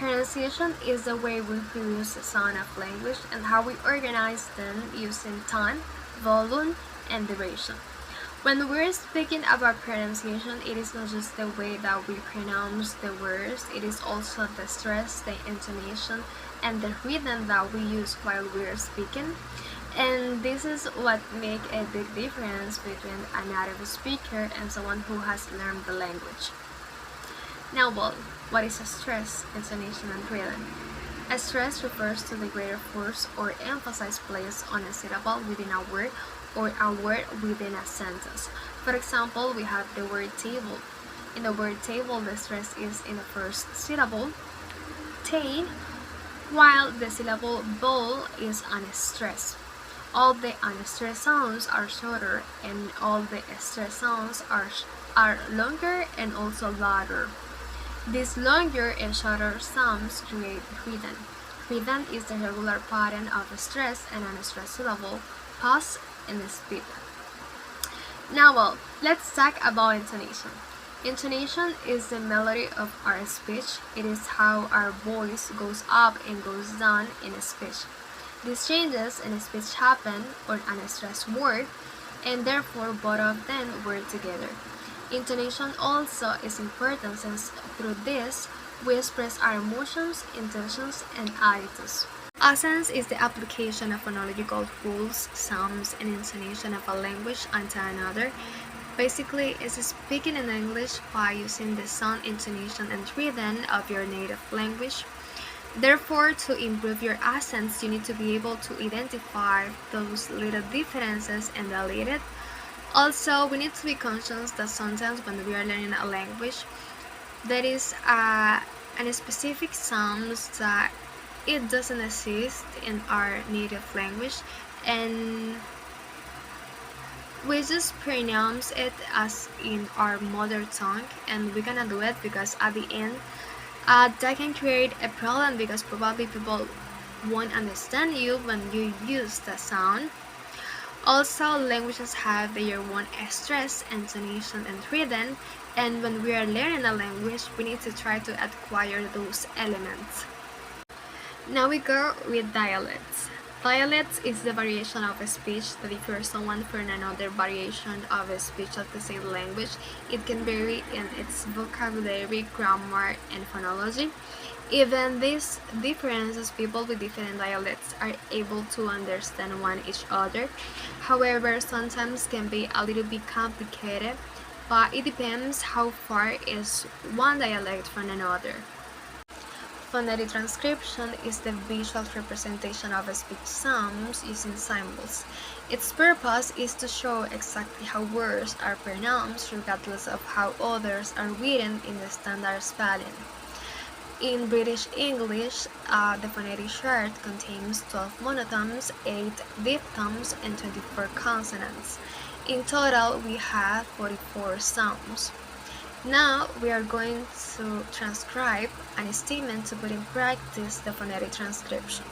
Pronunciation is the way we produce the sound of language and how we organize them using tone, volume, and duration. When we're speaking about pronunciation, it is not just the way that we pronounce the words, it is also the stress, the intonation, and the rhythm that we use while we're speaking. And this is what makes a big difference between a native speaker and someone who has learned the language. Now, what is a stress, intonation, and rhythm? A stress refers to the greater force or emphasis placed on a syllable within a word or a word within a sentence. For example, we have the word table. In the word table, the stress is in the first syllable, ta, while the syllable bowl is unstressed. All the unstressed sounds are shorter, and all the stressed sounds are longer and also louder. These longer and shorter sounds create rhythm. Rhythm is the regular pattern of a stressed and unstressed syllable, pause, and speed. Now, let's talk about intonation. Intonation is the melody of our speech. It is how our voice goes up and goes down in a speech. These changes in a speech happen on an unstressed word, and therefore both of them work together. Intonation also is important since through this we express our emotions, intentions, and attitudes. Accent is the application of phonological rules, sounds, and intonation of a language onto another. Basically, it's speaking in English by using the sound, intonation, and rhythm of your native language. Therefore, to improve your accents, you need to be able to identify those little differences and delete it. Also, we need to be conscious that sometimes when we are learning a language, there is a specific sounds that it doesn't exist in our native language, and we just pronounce it as in our mother tongue, and we're gonna do it because at the end, that can create a problem because probably people won't understand you when you use the sound. Also, languages have their own stress, intonation, and rhythm, and when we are learning a language, we need to try to acquire those elements. Now we go with dialects. Dialects is the variation of a speech that differs one from another variation of a speech of the same language. It can vary in its vocabulary, grammar, and phonology. Even these differences, people with different dialects are able to understand each other. However, sometimes can be a little bit complicated, but it depends how far is one dialect from another. Phonetic transcription is the visual representation of speech sounds using symbols. Its purpose is to show exactly how words are pronounced regardless of how others are written in the standard spelling. In British English, the phonetic chart contains 12 monotones, 8 diphthongs, and 24 consonants. In total, we have 44 sounds. Now, we are going to transcribe a statement to put in practice the phonetic transcription.